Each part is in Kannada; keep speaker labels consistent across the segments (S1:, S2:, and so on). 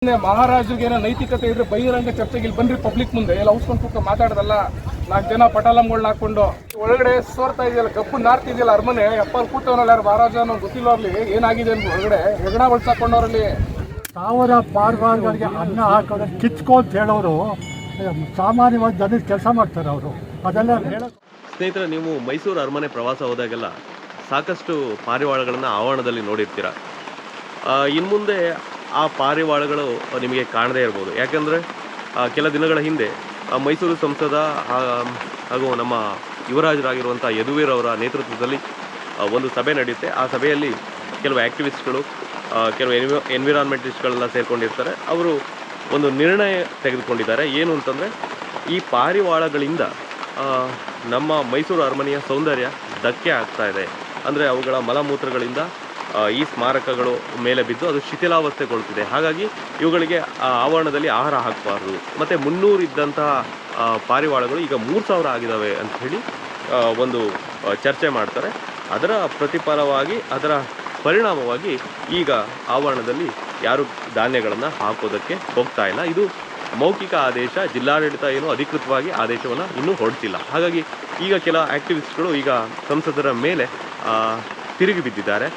S1: ಮಹಾರಾಜರಿಗೆ ಏನೋ ನೈತಿಕತೆ ಇದ್ರೆ ಬಹಿರಂಗ ಚರ್ಚೆಗೆ ಇಲ್ಲಿ ಬನ್ರಿ, ಪಬ್ಲಿಕ್ ಮುಂದೆ ಎಲ್ಲ ಉಸ್ಕೊಂಡು ಕೂತ್ಕೊಂಡು ಮಾತಾಡೋದಲ್ಲ. 4 ಜನ ಪಟಾಲಂಗಳನ್ನ ಹಾಕೊಂಡು ಒಳಗಡೆ ಸೋರ್ತಾ ಇದೆಯಲ್ಲ, ಕಪ್ಪು ನಾರ್ತಿದೆಯಲ್ಲ ಅರಮನೆ, ಎಪ್ಪ ಕೂತವನಲ್ಲ ಯಾರು ಮಹಾರಾಜ ಅನ್ನೋ ಗೊತ್ತಿಲ್ಲ. ಅವ್ರಲ್ಲಿ ಏನಾಗಿದೆ ಅಂತ ಒಳಗಡೆ ಹೆಗಣ ಬಳಸಾಕೊಂಡವ್ರಲ್ಲಿ
S2: ಸಾವಿರ ಪಾರ್ವಾಳಗಳಿಗೆ ಅನ್ನ ಹಾಕೋದು ಕಿಚ್ಕೋ ಅಂತ ಹೇಳೋರು ಸಾಮಾನ್ಯವಾಗಿ ಜನರಿಗೆ ಕೆಲಸ ಮಾಡ್ತಾರೆ ಅವರು. ಅದೆಲ್ಲ ಹೇಳೋದು.
S3: ಸ್ನೇಹಿತರೆ, ನೀವು ಮೈಸೂರು ಅರಮನೆ ಪ್ರವಾಸ ಹೋದಾಗೆಲ್ಲ ಸಾಕಷ್ಟು ಪಾರಿವಾಳಗಳನ್ನು ಆವರಣದಲ್ಲಿ ನೋಡಿರ್ತೀರ. ಇನ್ನು ಮುಂದೆ ಆ ಪಾರಿವಾಳಗಳು ನಿಮಗೆ ಕಾಣದೇ ಇರ್ಬೋದು. ಯಾಕೆಂದರೆ ಕೆಲ ದಿನಗಳ ಹಿಂದೆ ಮೈಸೂರು ಸಂಸದ ಹಾಗೂ ನಮ್ಮ ಯುವರಾಜರಾಗಿರುವಂಥ ಯದುವೀರ್ ಅವರ ನೇತೃತ್ವದಲ್ಲಿ ಒಂದು ಸಭೆ ನಡೆಯುತ್ತೆ. ಆ ಸಭೆಯಲ್ಲಿ ಕೆಲವು ಆ್ಯಕ್ಟಿವಿಸ್ಟ್ಗಳು, ಕೆಲವು ಎನ್ವಿರಾನ್ಮೆಂಟಿಸ್ಟ್ಗಳೆಲ್ಲ ಸೇರಿಕೊಂಡಿರ್ತಾರೆ. ಅವರು ಒಂದು ನಿರ್ಣಯ ತೆಗೆದುಕೊಂಡಿದ್ದಾರೆ. ಏನು ಅಂತಂದರೆ, ಈ ಪಾರಿವಾಳಗಳಿಂದ ನಮ್ಮ ಮೈಸೂರು ಅರಮನೆಯ ಸೌಂದರ್ಯ ಧಕ್ಕೆ ಆಗ್ತಾ ಇದೆ. ಅಂದರೆ ಅವುಗಳ ಮಲಮೂತ್ರಗಳಿಂದ ಈ ಸ್ಮಾರಕಗಳು ಮೇಲೆ ಬಿದ್ದು ಅದು ಶಿಥಿಲಾವಸ್ಥೆಗೊಳ್ತಿದೆ. ಹಾಗಾಗಿ ಇವುಗಳಿಗೆ ಆವರಣದಲ್ಲಿ ಆಹಾರ ಹಾಕಬಾರ್ದು. ಮತ್ತು 300 ಇದ್ದಂತಹ ಪಾರಿವಾಳಗಳು ಈಗ 3000 ಆಗಿದ್ದಾವೆ ಅಂತ ಹೇಳಿ ಒಂದು ಚರ್ಚೆ ಮಾಡ್ತಾರೆ. ಅದರ ಪ್ರತಿಫಲವಾಗಿ, ಅದರ ಪರಿಣಾಮವಾಗಿ ಈಗ ಆವರಣದಲ್ಲಿ ಯಾರು ಧಾನ್ಯಗಳನ್ನು ಹಾಕೋದಕ್ಕೆ ಹೋಗ್ತಾ ಇಲ್ಲ. ಇದು ಮೌಖಿಕ ಆದೇಶ. ಜಿಲ್ಲಾಡಳಿತ ಏನು ಅಧಿಕೃತವಾಗಿ ಆದೇಶವನ್ನು ಇನ್ನೂ ಹೊರಡಿಸಿಲ್ಲ. ಹಾಗಾಗಿ ಈಗ ಕೆಲ ಆ್ಯಕ್ಟಿವಿಸ್ಟ್ಗಳು ಈಗ ಸಂಸದರ ಮೇಲೆ ತಿರುಗಿ ಬಿದ್ದಿದ್ದಾರೆ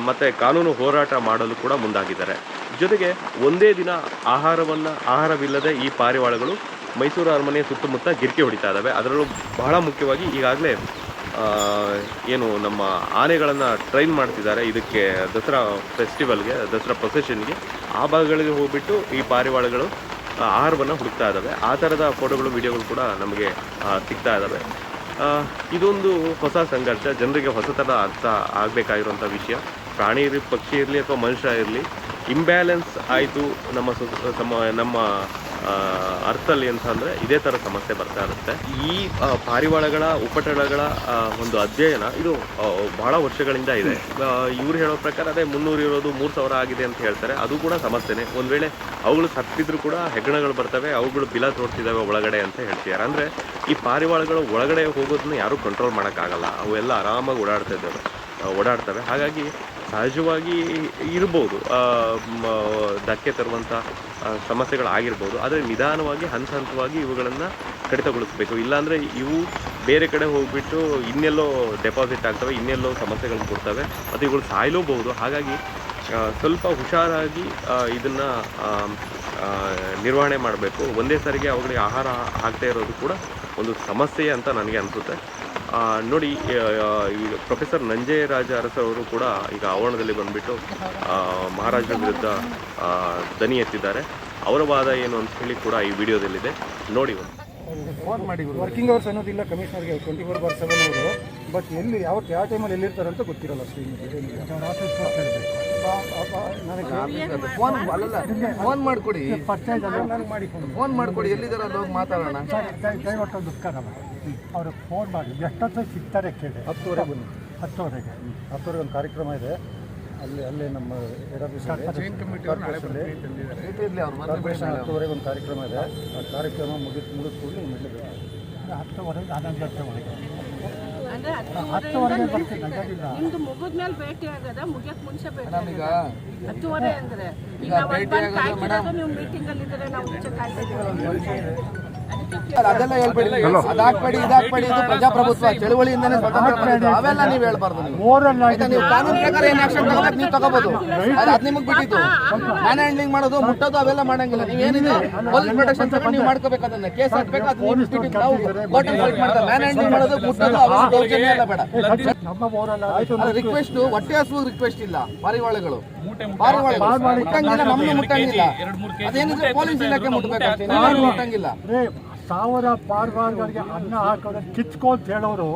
S3: ಮತ್ತು ಕಾನೂನು ಹೋರಾಟ ಮಾಡಲು ಕೂಡ ಮುಂದಾಗಿದ್ದಾರೆ. ಜೊತೆಗೆ ಒಂದೇ ದಿನ ಆಹಾರವಿಲ್ಲದೆ ಈ ಪಾರಿವಾಳಗಳು ಮೈಸೂರು ಅರಮನೆಯ ಸುತ್ತಮುತ್ತ ಗಿರಿಕೆ ಹೊಡಿತಾ ಇದ್ದಾವೆ. ಅದರಲ್ಲೂ ಬಹಳ ಮುಖ್ಯವಾಗಿ ಈಗಾಗಲೇ ಏನು ನಮ್ಮ ಆನೆಗಳನ್ನು ಟ್ರೈನ್ ಮಾಡ್ತಿದ್ದಾರೆ ಇದಕ್ಕೆ, ದಸರಾ ಫೆಸ್ಟಿವಲ್ಗೆ, ದಸರಾ ಪ್ರೊಸೆಷನ್ಗೆ. ಆ ಭಾಗಗಳಿಗೆ ಹೋಗ್ಬಿಟ್ಟು ಈ ಪಾರಿವಾಳಗಳು ಆಹಾರವನ್ನು ಹುಡುಕ್ತಾ ಇದ್ದಾವೆ. ಆ ಥರದ ಫೋಟೋಗಳು, ವಿಡಿಯೋಗಳು ಕೂಡ ನಮಗೆ ಸಿಗ್ತಾ ಇದ್ದಾವೆ. ಇದೊಂದು ಹೊಸ ಸಂಘರ್ಷ, ಜನರಿಗೆ ಹೊಸ ಥರ ಅರ್ಥ ಆಗಬೇಕಾಗಿರುವಂಥ ವಿಷಯ. ಪ್ರಾಣಿ ಇರಲಿ, ಪಕ್ಷಿ ಇರಲಿ ಅಥವಾ ಮನುಷ್ಯ ಇರಲಿ, ಇಂಬ್ಯಾಲೆನ್ಸ್ ಆಯಿತು ನಮ್ಮ ಅರ್ಥದಲ್ಲಿ ಅಂತಂದರೆ ಇದೇ ಥರ ಸಮಸ್ಯೆ ಬರ್ತಾ ಇರುತ್ತೆ. ಈ ಪಾರಿವಾಳಗಳ ಉಪಟಳಗಳ ಒಂದು ಅಧ್ಯಯನ ಇದು ಬಹಳ ವರ್ಷಗಳಿಂದ ಇದೆ. ಇವ್ರು ಹೇಳೋ ಪ್ರಕಾರ ಅದೇ 300 ಇರೋದು 3000 ಆಗಿದೆ ಅಂತ ಹೇಳ್ತಾರೆ. ಅದು ಕೂಡ ಸಮಸ್ಯೆನೇ. ಒಂದು ವೇಳೆ ಅವುಗಳು ಸತ್ತಿದ್ರು ಕೂಡ ಹೆಗ್ಗಣಗಳು ಬರ್ತವೆ, ಅವುಗಳು ಬಿಲ ತೋಡ್ತಿದ್ದಾವೆ ಒಳಗಡೆ ಅಂತ ಹೇಳ್ತಿದ್ದಾರೆ. ಅಂದರೆ ಈ ಪಾರಿವಾಳಗಳು ಒಳಗಡೆ ಹೋಗೋದನ್ನ ಯಾರೂ ಕಂಟ್ರೋಲ್ ಮಾಡೋಕ್ಕಾಗಲ್ಲ. ಅವೆಲ್ಲ ಆರಾಮಾಗಿ ಓಡಾಡ್ತವೆ. ಹಾಗಾಗಿ ಸಹಜವಾಗಿ ಇರ್ಬೋದು ಧಕ್ಕೆ ತರುವಂಥ ಸಮಸ್ಯೆಗಳಾಗಿರ್ಬೋದು. ಆದರೆ ನಿಧಾನವಾಗಿ ಹಂತವಾಗಿ ಇವುಗಳನ್ನು ಕಡಿತಗೊಳಿಸಬೇಕು. ಇಲ್ಲಾಂದರೆ ಇವು ಬೇರೆ ಕಡೆ ಹೋಗಿಬಿಟ್ಟು ಇನ್ನೆಲ್ಲೋ ಡೆಪಾಸಿಟ್ ಆಗ್ತವೆ, ಇನ್ನೆಲ್ಲೋ ಸಮಸ್ಯೆಗಳನ್ನು ಕೊಡ್ತವೆ ಮತ್ತು ಇವುಗಳು ಸಾಯಲೂಬಹುದು. ಹಾಗಾಗಿ ಸ್ವಲ್ಪ ಹುಷಾರಾಗಿ ಇದನ್ನು ನಿರ್ವಹಣೆ ಮಾಡಬೇಕು. ಒಂದೇ ಸಾರಿಗೆ ಅವುಗಳಿಗೆ ಆಹಾರ ಹಾಕ್ತಾ ಇರೋದು ಕೂಡ ಒಂದು ಸಮಸ್ಯೆ ಅಂತ ನನಗೆ ಅನಿಸುತ್ತೆ. ನೋಡಿ, ಈಗ ಪ್ರೊಫೆಸರ್ ನಂಜೇರಾಜ ಅರಸವರು ಕೂಡ ಈಗ ಆವರಣದಲ್ಲಿ ಬಂದುಬಿಟ್ಟು ಮಹಾರಾಜರ ವಿರುದ್ಧ ದನಿ ಎತ್ತಿದ್ದಾರೆ. ಅವರ ವಾದ ಏನು ಅಂತ ಹೇಳಿ ಕೂಡ ಈ ವಿಡಿಯೋದಲ್ಲಿದೆ, ನೋಡಿ.
S2: ಫೋನ್ ಮಾಡಿ, ವರ್ಕಿಂಗ್ ಅವರ್ಸ್ ಅನ್ನೋದಿಲ್ಲ ಕಮಿಷನರ್ಗೆ, 24/7 ಅವರು. ಬಟ್ ಎಲ್ಲಿ ಯಾವ ಟೈಮಲ್ಲಿ ಎಲ್ಲಿರ್ತಾರೆ ಅಂತ ಗೊತ್ತಿರಲ್ಲ.
S4: ಫೋನ್ ಮಾಡಿಕೊಡಿ, ಫೋನ್ ಮಾಡಿಕೊಡಿ, ಎಲ್ಲಿದ್ದಾರೆ ಅಲ್ಲಿ ಹೋಗಿ ಮಾತಾಡೋಣ.
S2: ದಯವಿಟ್ಟು ದುಃಖ ಅವ್ರಿಗೆ ಫೋನ್ ಮಾಡಿ ಎಷ್ಟೊತ್ತಿಗೆ ಸಿಗ್ತಾರೆ ಕೇಳಿ. 10:00ವರೆಗೆ ಬನ್ನಿ. 10:00ವರೆಗೆ ಒಂದು ಕಾರ್ಯಕ್ರಮ ಇದೆ ಅಲ್ಲೇ ನಮ್ಮ ಕಾರ್ಪೊರೇಷನಲ್ಲಿ 10:00ವರೆಗೆ ಒಂದು ಕಾರ್ಯಕ್ರಮ ಇದೆ. ಆ ಕಾರ್ಯಕ್ರಮ ಮುಗಿಸ್ಕೊಂಡು ಇಮಿಡಿಯೇಟ್ 10:00ವರೆಗೆ 11 ಗಂಟೆವರೆಗೆ.
S5: ನಿಮ್ದು ಮುಗಿದ್ಮೇಲೆ ಭೇಟಿ ಆಗದ, ಮುಗಿಯಕ್ ಮುಂಚೆ ಭೇಟಿ 10:00 ಅಂದ್ರೆ ನೀವು ಮೀಟಿಂಗ್ ಅಲ್ಲಿ ಇದ್ರೆ ನಾವು ಮುಂಚೆ ಕಾಯ್ತಾ
S4: ಅದೆಲ್ಲ ಹೇಳ್ಬೇಡಿ, ಅದಾಕ್ಬೇಡಿ ಇದಾಕ್ಬೇಡಿ, ಇದು ಪ್ರಜಾಪ್ರಭುತ್ವ, ಚಳುವಳಿಯಿಂದನೇ ಸ್ವತಂತ್ರ. ಅವೆಲ್ಲ ನೀವು ಹೇಳ್ಬಾರ್ದು. ನೀವು ಕಾನೂನು ಪ್ರಕಾರ ಏನು ಆಕ್ಷನ್ ತಗೋಬೇಕು ನೀವು ತಗೋಬಹುದು. ಅದು ನಿಮಗೆ ಬಿಟ್ಟಿದ್ದು. ಮ್ಯಾನ್ ಹ್ಯಾಂಡ್ಲಿಂಗ್ ಮಾಡೋದು, ಮುಟ್ಟೋದು ಅವೆಲ್ಲ ಮಾಡಂಗಿಲ್ಲ. ನೀವೇನಿದೆ ಪೊಲೀಸ್ ಪ್ರೊಟೆಕ್ಷನ್ ತಗೊಂಡು ನೀವು ಮಾಡ್ಕೋಬೇಕು. ಅದನ್ನ ಕೇಸ್ ಹಾಕ್ಬೇಕು, ಅದು ನೀವು ಬಿಟ್ಟಿದ್ದು. ನಾವು ಕೋರ್ಟಲ್ಲಿ ಫೈಟ್ ಮಾಡ್ತಾರೆ. ಮ್ಯಾನ್ ಹ್ಯಾಂಡ್ಲಿಂಗ್ ಮಾಡೋದು, ಮುಟ್ಟೋದು ಅವೆಲ್ಲ ದೌರ್ಜನ್ಯ ಎಲ್ಲ ಬೇಡ. ರಿಕ್ವೆಸ್ಟ್, ಹೊಟ್ಟೆ ಹಸುವು ರಿಕ್ವೆಸ್ಟ್ ಇಲ್ಲ. ಪಾರಿವಾಳಗಳು ಮುಟ್ಟಂಗಿಲ್ಲ, ನಮ್ಗೆ ಮುಟ್ಟಂಗಿಲ್ಲ. ಅದೇನಿದ್ರೆ ಪೊಲೀಸ್ ಇಲಾಖೆ ಮುಟ್ಟಬೇಕು ಅಷ್ಟೇ, ನೀವು ಮುಟ್ಟಂಗಿಲ್ಲ.
S2: ಸಾವಿರ ಪಾರ್ವಾಳಗಳಿಗೆ ಅನ್ನ ಹಾಕೋದು ಕಿಚ್ಕೋ ಅಂತ ಹೇಳೋರು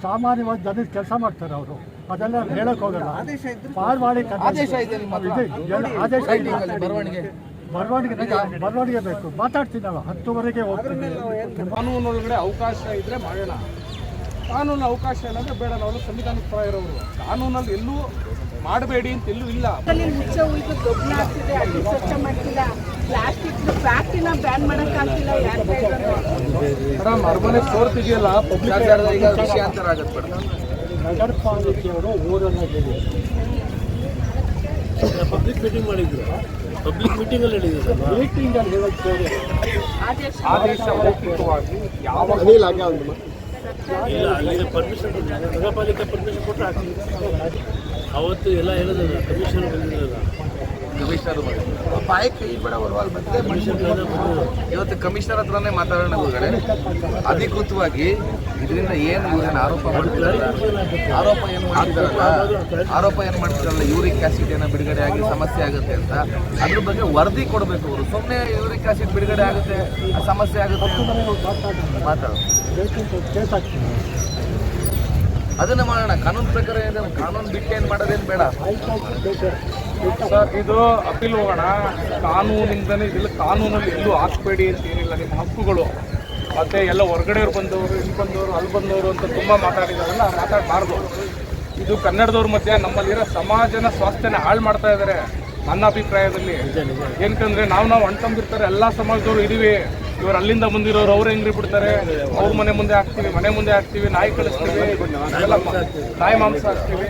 S2: ಸಾಮಾನ್ಯವಾಗಿ ಜನರಿಗೆ ಕೆಲಸ ಮಾಡ್ತಾರೆ ಅವರು. ಅದೆಲ್ಲ ಹೇಳಕ್ ಹೋಗಲ್ಲ. ಪಾರ್ವಾಳಿ
S4: ಆದೇಶ ಇದೆ,
S2: ಬರವಣಿಗೆ ಬೇಕು. ಮಾತಾಡ್ತೀನಲ್ಲ, 10:00ವರೆಗೆ ಹೋಗ್ತೀನಿ.
S1: ಕಾನೂನು ಒಳಗಡೆ ಅವಕಾಶ ಇದ್ರೆ ಮಾಡೋಣ. ಕಾನೂನು ಅವಕಾಶ ಇಲ್ಲಾಂದ್ರೆ ಬೇಡ. ನಾವು ಸಂವಿಧಾನಕ್ಕೆ ಪರ ಇರೋರು. ಕಾನೂನಲ್ಲಿ ಎಲ್ಲೂ ಮಾಡಬೇಡಿ ಅಂತ ಎಲ್ಲೂ ಇಲ್ಲ.
S5: ಮುಚ್ಚ ಉಳಿದು ದೊಡ್ಡ ಆಗ್ತಿದೆ, ಅಡ್ಡಿ ಸ್ವಚ್ಛ ಮಾಡ್ತಿಲ್ಲ, ಪ್ಲಾಸ್ಟಿಕ್ ಪ್ಯಾಕಿನ ಬ್ಯಾನ್ ಮಾಡೋಕ್ಕಾಗ್ತಿಲ್ಲ.
S1: ಮೇಡಮ್, ಅರಮನೆ ಸೋರ್ತಿದೆಯಲ್ಲ, ಪಬ್ಲಿಕ್
S4: ವಿಷಯಾಂತರ ಆಗುತ್ತೆ.
S2: ನಗರ ಪಾಲಿಕೆಯವರು ಊರನ್ನ ಪಬ್ಲಿಕ್ ಮೀಟಿಂಗ್ ಮಾಡಿದ್ರು.
S1: ಮೀಟಿಂಗಲ್ಲಿ ಹೇಳೋದು ಬೇರೆ. ಆದೇಶ ಮೌಖಿಕವಾಗಿ ಯಾವ
S6: ಇಲ್ಲ ಅಲ್ಲಿ ಪರ್ಮಿಷನ್ ನಗರ ಪಾಲಿಕೆ ಪರ್ಮಿಷನ್ ಕೊಟ್ಟರೆ ಆಗ್ತದೆ. ಅವತ್ತು ಎಲ್ಲ ಹೇಳಿದ್ರು ಕಮಿಷನರ್ ಬಂದಿರಲ್ಲ.
S4: ಕಮಿಷನರ್ ಬಾಯಿ ಕೈ ಬಿಡ ಬರುವಾಗ ಮತ್ತೆ ಇವತ್ತು ಕಮಿಷನರ್ ಹತ್ರನೇ ಮಾತಾಡೋಣ ಗುರುಗಳೇ. ಅಧಿಕೃತವಾಗಿ ಇದರಿಂದ ಏನು ಇವ್ರೇನು ಆರೋಪ ಮಾಡ್ತಿರಲ್ಲ, ಆರೋಪ ಏನು ಮಾಡ್ತಿರಲ್ಲ ಯೂರಿಕ್ ಆಸಿಡ್ ಏನೋ ಬಿಡುಗಡೆ ಆಗಿ ಸಮಸ್ಯೆ ಆಗುತ್ತೆ ಅಂತ, ಅದ್ರ ಬಗ್ಗೆ ವರದಿ ಕೊಡಬೇಕು ಅವರು. ಸುಮ್ಮನೆ ಯೂರಿಕ್ ಆಸಿಡ್ ಬಿಡುಗಡೆ ಆಗುತ್ತೆ ಸಮಸ್ಯೆ ಆಗುತ್ತೆ ಮಾತಾಡೋದು ಅದನ್ನ ಮಾಡೋಣ. ಕಾನೂನು ಪ್ರಕಾರ ಏನಿದೆ ಕಾನೂನು ಬಿಟ್ಟು ಏನು ಮಾಡೋದೇನು ಬೇಡ
S1: ಸರ್. ಇದು ಅಪೀಲ್ ಹೋಗೋಣ. ಕಾನೂನಿಂದನೇ ಇದಿಲ್ಲ, ಕಾನೂನಲ್ಲಿ ಎಲ್ಲೂ ಹಾಕ್ಬೇಡಿ ಅಂತ ಏನಿಲ್ಲ. ನಿಮ್ಮ ಹಕ್ಕುಗಳು ಮತ್ತೆ ಎಲ್ಲ ಹೊರಗಡೆಯವ್ರು ಬಂದವರು, ಇಲ್ಲಿ ಬಂದವರು, ಅಲ್ಲಿ ಬಂದವರು ಅಂತ ತುಂಬ ಮಾತಾಡಿದಾರಲ್ಲ, ಮಾತಾಡಬಾರ್ದು. ಇದು ಕನ್ನಡದವ್ರ ಮಧ್ಯೆ ನಮ್ಮಲ್ಲಿರೋ ಸಮಾಜನ ಸ್ವಾಸ್ಥ್ಯನ ಹಾಳು ಮಾಡ್ತಾ ಇದ್ದಾರೆ ನನ್ನ ಅಭಿಪ್ರಾಯದಲ್ಲಿ. ಏನಕ್ಕಂದ್ರೆ ನಾವು ಅಂಟ್ಕೊಂಡಿರ್ತಾರೆ ಎಲ್ಲ ಸಮಾಜದವರು ಇದೀವಿ. ಇವ್ರು ಅಲ್ಲಿಂದ ಬಂದಿರೋರು ಅವ್ರು ಹೆಂಗ್ರಿ ಬಿಡ್ತಾರೆ, ಅವ್ರ ಮನೆ ಮುಂದೆ ಹಾಕ್ತೀವಿ, ಮನೆ ಮುಂದೆ ಹಾಕ್ತೀವಿ, ನಾಯಿ ಕಳಿಸ್ತೀವಿ, ಎಲ್ಲ ನಾಯಿ ಮಾಂಸ ಹಾಕ್ತೀವಿ.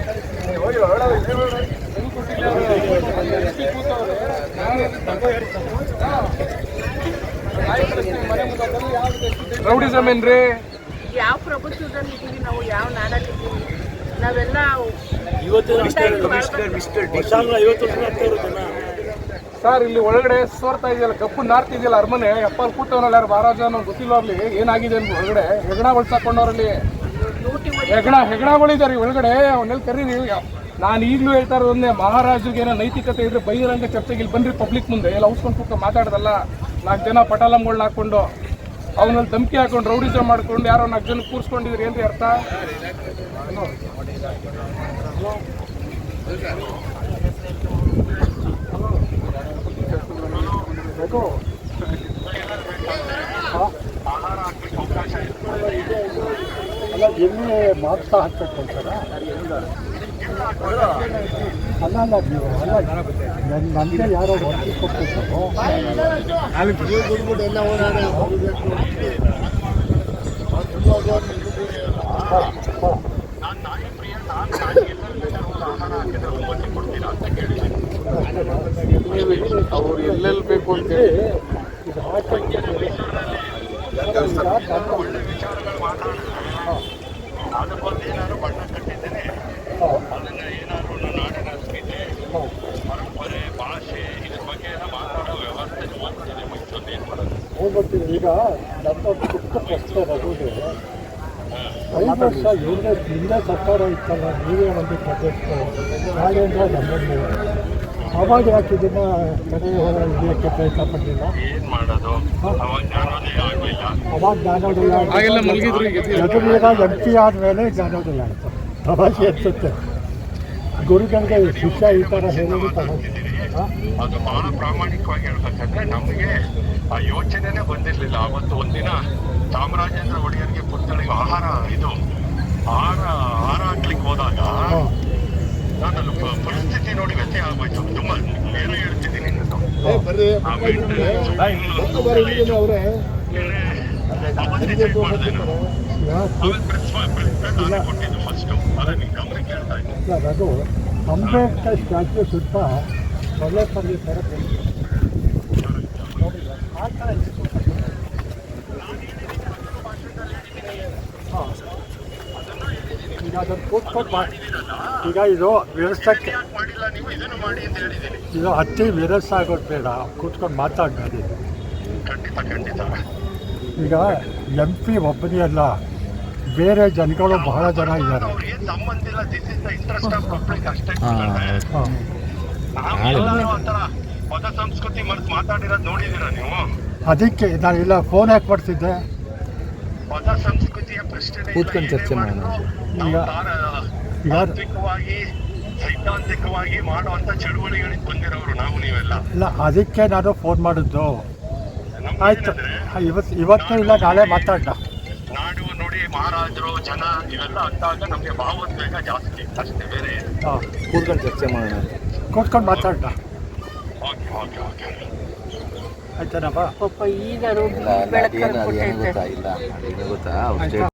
S1: ರೌಡಿಸಮ್ ಏನ್ರಿ?
S5: ಯಾವ ಪ್ರಭುತ್ವದಲ್ಲಿ ಇದ್ದೀವಿ ನಾವು, ಯಾವ ನಾಡಲ್ಲಿ ಇದ್ದೀವಿ ನಾವೆಲ್ಲ.
S1: ಸರ್ ಇಲ್ಲಿ ಒಳಗಡೆ ಸೋರ್ತಾ ಇದೆಯಲ್ಲ, ಕಪ್ಪು ನಾರ್ತಿದೆಯಲ್ಲ ಅರಮನೆ, ಎಪ್ಪಲ್ಲಿ ಕೂತವನಲ್ಲ ಯಾರು ಮಹಾರಾಜ ಅನ್ನೋ ಗೊತ್ತಿಲ್ಲ. ಅಲ್ಲಿ ಏನಾಗಿದೆ ಅಂತ ಒಳಗಡೆ ಹೆಗಣ ಹೊಳ್ಸಾಕೊಂಡವ್ರಲ್ಲಿ ಹೆಗಣಗಳಿದ್ದಾರೆ ಒಳಗಡೆ. ಅವನ್ನೆಲ್ಲ ಕರೀರಿ. ನಾನು ಈಗಲೂ ಹೇಳ್ತಾ ಇರೋದನ್ನೇ, ಮಹಾರಾಜರಿಗೆ ಏನೋ ನೈತಿಕತೆ ಇದ್ರೆ ಬಹಿರಂಗ ಚರ್ಚೆಗೆ ಇಲ್ಲಿ ಬನ್ರಿ ಪಬ್ಲಿಕ್ ಮುಂದೆ. ಎಲ್ಲ ಉಸ್ಕೊಂಡು ಕೂತ್ಕೊಂಡು ಮಾತಾಡೋದಲ್ಲ. 4 ಜನ ಪಟಾಲಂಗಳನ್ನ ಹಾಕೊಂಡು ಅವನಲ್ಲಿ ಧಮಕಿ ಹಾಕೊಂಡು ರೌಡಿಸಮ್ ಮಾಡ್ಕೊಂಡು ಯಾರೋ 4 ಜನ ಕೂರಿಸ್ಕೊಂಡಿದ್ರಿ ಏನ್ರಿ ಅರ್ಥ?
S2: ಅಲ್ಲ ಎಲ್ಲಿ ಮಾಂಸ ಹಾಕ್ಬೇಕು ಅಂತಾರ? ಅಲ್ಲ ನೀವು ನನಗೆ ಯಾರೋ ಹೊರಗೆ ಕೊಟ್ಟಿದ್ರು.
S1: ಅವ್ರು ಎಲ್ಲೆಲ್ಲಿ ಬೇಕು ಅಂತೇಳಿ
S2: ಹೋಗ್ಬರ್ತೀನಿ. ಈಗ ನಮ್ಮ ಪುಟ್ಟ ಪ್ರಶ್ನೆ ರಘುಗೆ 5 ವರ್ಷ ಹಿಂದೆ ಸರ್ಕಾರ ಇತ್ತಲ್ಲ, ನೀವೇ ಒಂದು ಪ್ರೊಜೆಕ್ಟ್ ನಾಳೆಯಿಂದ ನಮ್ಮನ್ನು ಅವಾಗ ಯಾಕೆ ಇದನ್ನ ಕಡೆ ಇದಕ್ಕೆ ಪ್ರಯತ್ನ ಪಡಲಿಲ್ಲ? ಅವಾಗ ಜ್ಞಾನೋದಯ ಎದುರೀಗ MP ಆದಮೇಲೆ ಜ್ಞಾನೋದಯ ಆಯಿತು. ತಮಾಷೆ ಅನಿಸುತ್ತೆ ಗುರುಗಳಿಗೆ ಶಿಷ್ಯ ಈ ಥರ ಹೇಳೋದು ತಮಾಷೆ.
S7: ಅದು ಬಹಳ ಪ್ರಾಮಾಣಿಕವಾಗಿ ಹೇಳ್ಬೇಕಂದ್ರೆ ನಮಗೆ ಆ ಯೋಚನೆನೇ ಬಂದಿರಲಿಲ್ಲ. ಅವತ್ತು ಒಂದಿನ ಚಾಮರಾಜೇಂದ್ರ ಒಡೆಯರ್ಗೆ ಪುತ್ಥಳಿಗೆ ಆಹಾರ ಹಾಕ್ಲಿಕ್ಕೆ ಹೋದಾಗ ನಾನು ಪರಿಸ್ಥಿತಿ ನೋಡಿ ವ್ಯತ್ಯಯ ಆಗೋಯ್ತು. ತುಂಬಾ ನೇರ ಹೇಳ್ತಿದ್ದೀನಿ ಕೊಟ್ಟಿದ್ದು ಫಸ್ಟ್ ಅದನ್ನ ಗಮನಕ್ಕೆ ಹೇಳ್ತಾ ಇದ್ದೀನಿ.
S2: ಅದು ಅಂಬೇಡ್ಕರ್ ಸ್ಟ್ಯಾಚ್ಯೂ ಸುತ್ತ ಒಳ್ಳೆ ಪಲ್ಯ ಥರ ಈಗ ಅದನ್ನು ಕೂತ್ಕೊಂಡು ಈಗ ಇದು ವ್ಯವಸ್ಥೆಗೆ ಇದು ಅತಿ ವಿರಸ ಆಗೋದು ಬೇಡ, ಕೂತ್ಕೊಂಡು ಮಾತಾಡ್ಬೇಡಿ. ಈಗ MP ಒಬ್ಬನೇ ಅಲ್ಲ, ಬೇರೆ ಜನಗಳು ಬಹಳ ಜನ ಇದ್ದಾರೆ.
S7: ಪದ ಸಂಸ್ಕೃತಿ ಮರೆತು ಮಾತಾಡಿರೋದು ನೋಡಿದ್ದೀರಾ ನೀವು?
S2: ಅದಕ್ಕೆ ನಾನು ಇಲ್ಲ ಫೋನ್ ಹಾಕಿ ಬರ್ತಿದ್ದೆ.
S7: ಪದ ಸಂಸ್ಕೃತಿಯ ಪ್ರಶ್ನೆ
S4: ಕೂತ್ಕೊಂಡು ಚರ್ಚೆ ಮಾಡೋಣ.
S7: ತಾತ್ವಿಕವಾಗಿ ಸೈದ್ಧಾಂತಿಕವಾಗಿ ಮಾಡುವಂತ ಚಳುವಳಿಗಳಿಗೆ ಬಂದಿರೋರು ನಾವು ನೀವೆಲ್ಲ.
S2: ಇಲ್ಲ ಅದಕ್ಕೆ ನಾನು ಫೋನ್ ಮಾಡಿದ್ದು. ಆಯ್ತು, ಇವತ್ತು ಇಲ್ಲ ನಾಳೆ ಮಾತಾಡೋಣ.
S7: ನಾಡು ನುಡಿ ಮಹಾರಾಜರು ಜನ ಇವೆಲ್ಲ ಅಂತಾಗ ನಮಗೆ ಭಾವೋದ್ವೇಗ ಜಾಸ್ತಿ ಅಷ್ಟೇ, ಬೇರೆ
S4: ಕೂತ್ಕೊಂಡು ಚರ್ಚೆ ಮಾಡೋಣ,
S2: ಕೂತ್ಕೊಂಡು ಮಾತಾಡೋಣ.
S7: ಓಕೆ ಓಕೆ ಓಕೆ
S2: ಆಯ್ತಾನಪ್ಪ.
S5: ಪಾಪ ಈಗ ಗೊತ್ತಾ